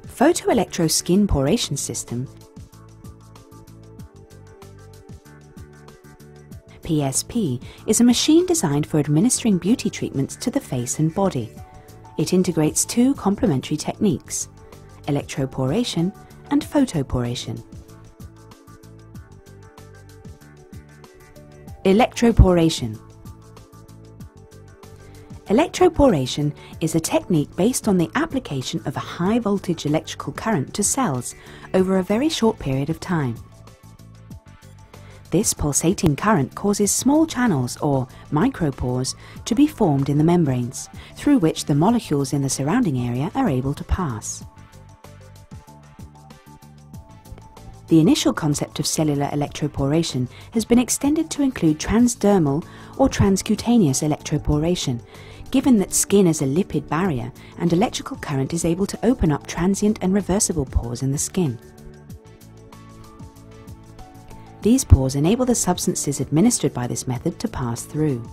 Photoelectro skin poration system PSP is a machine designed for administering beauty treatments to the face and body. It integrates two complementary techniques, electroporation and photoporation. Electroporation. Electroporation is a technique based on the application of a high-voltage electrical current to cells over a very short period of time. This pulsating current causes small channels or micropores to be formed in the membranes, through which the molecules in the surrounding area are able to pass. The initial concept of cellular electroporation has been extended to include transdermal or transcutaneous electroporation, given that skin is a lipid barrier and electrical current is able to open up transient and reversible pores in the skin. These pores enable the substances administered by this method to pass through.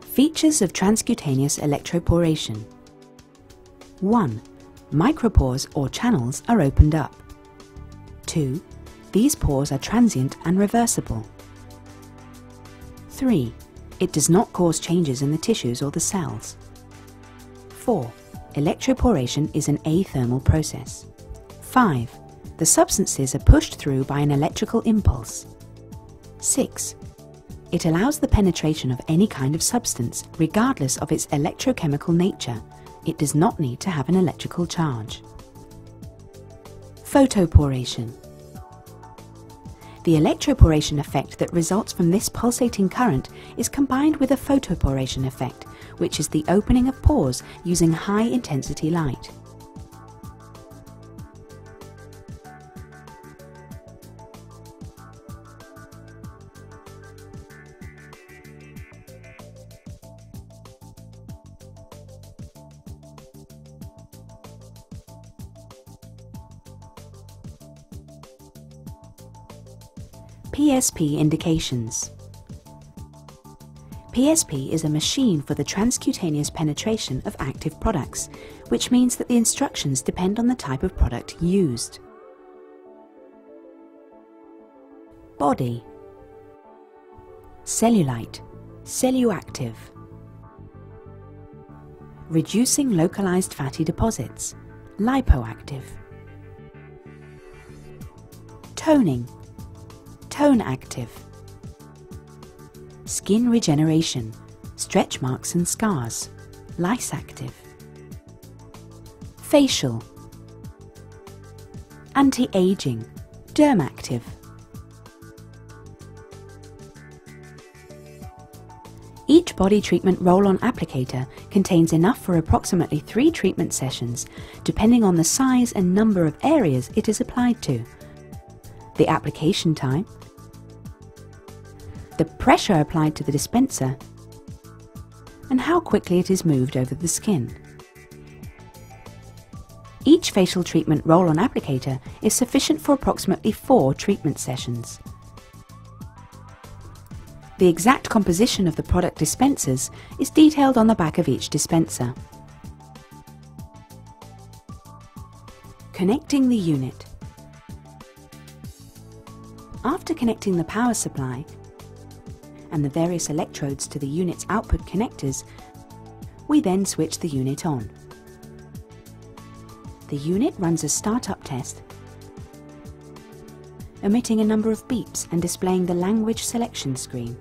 Features of transcutaneous electroporation. 1. Micropores or channels are opened up. 2. These pores are transient and reversible. 3. It does not cause changes in the tissues or the cells. 4. Electroporation is an athermal process. 5. The substances are pushed through by an electrical impulse. 6. It allows the penetration of any kind of substance, regardless of its electrochemical nature. It does not need to have an electrical charge. Photoporation. The electroporation effect that results from this pulsating current is combined with a photoporation effect, which is the opening of pores using high-intensity light. PSP indications. PSP is a machine for the transcutaneous penetration of active products, which means that the instructions depend on the type of product used. Body. Cellulite, celluactive. Reducing localized fatty deposits, lipoactive. Toning, tone active. Skin regeneration, stretch marks and scars, lyse active. Facial. Anti-aging, derm active. Each body treatment roll-on applicator contains enough for approximately 3 treatment sessions, depending on the size and number of areas it is applied to, the application time, the pressure applied to the dispenser, and how quickly it is moved over the skin. Each facial treatment roll-on applicator is sufficient for approximately 4 treatment sessions. The exact composition of the product dispensers is detailed on the back of each dispenser. Connecting the unit. After connecting the power supply and the various electrodes to the unit's output connectors, we then switch the unit on. The unit runs a start-up test, emitting a number of beeps and displaying the language selection screen.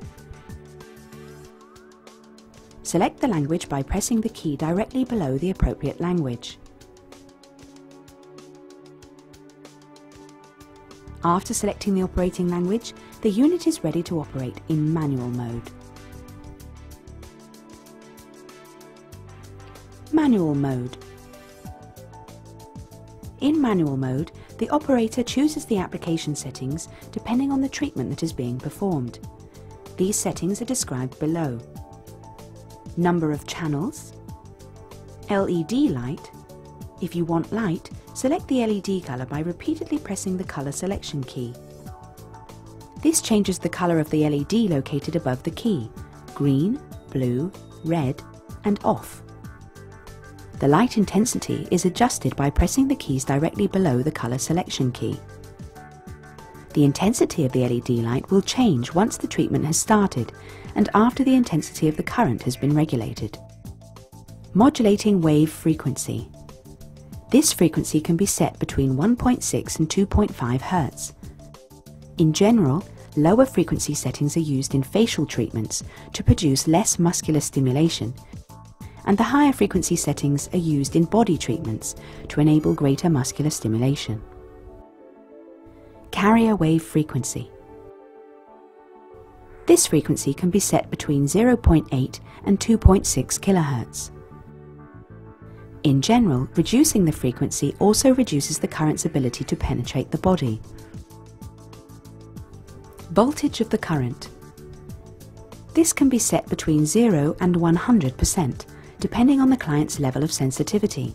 Select the language by pressing the key directly below the appropriate language. After selecting the operating language, the unit is ready to operate in manual mode. Manual mode. In manual mode, the operator chooses the application settings depending on the treatment that is being performed. These settings are described below. Number of channels, LED light, If you want light, select the LED color by repeatedly pressing the color selection key. This changes the color of the LED located above the key: green, blue, red, and off. The light intensity is adjusted by pressing the keys directly below the color selection key. The intensity of the LED light will change once the treatment has started and after the intensity of the current has been regulated. Modulating wave frequency. This frequency can be set between 1.6 and 2.5 Hz. In general, lower frequency settings are used in facial treatments to produce less muscular stimulation, and the higher frequency settings are used in body treatments to enable greater muscular stimulation. Carrier wave frequency. This frequency can be set between 0.8 and 2.6 kHz. In general, reducing the frequency also reduces the current's ability to penetrate the body. Voltage of the current. This can be set between 0 and 100%, depending on the client's level of sensitivity.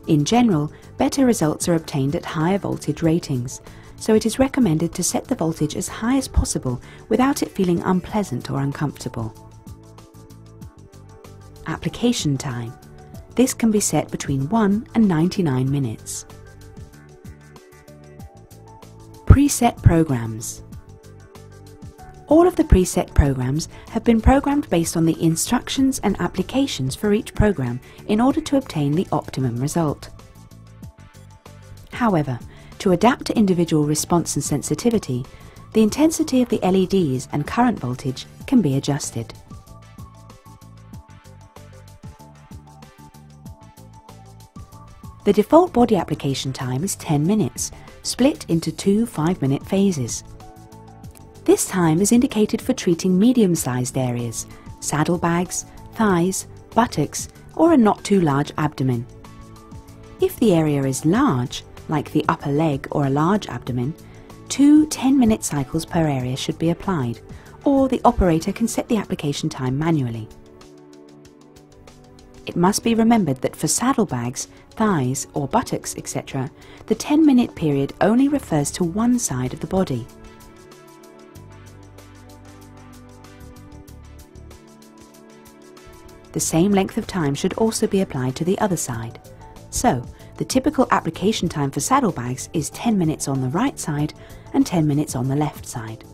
In general, better results are obtained at higher voltage ratings, so it is recommended to set the voltage as high as possible without it feeling unpleasant or uncomfortable. Application time. This can be set between 1 and 99 minutes. Preset programs. All of the preset programs have been programmed based on the instructions and applications for each program in order to obtain the optimum result. However, to adapt to individual response and sensitivity, the intensity of the LEDs and current voltage can be adjusted. The default body application time is 10 minutes, split into two 5-minute phases. This time is indicated for treating medium-sized areas, saddlebags, thighs, buttocks, or a not too large abdomen. If the area is large, like the upper leg or a large abdomen, 2 10-minute cycles per area should be applied, or the operator can set the application time manually. It must be remembered that for saddlebags, thighs, or buttocks, etc., the 10-minute period only refers to one side of the body. The same length of time should also be applied to the other side. So, the typical application time for saddlebags is 10 minutes on the right side and 10 minutes on the left side.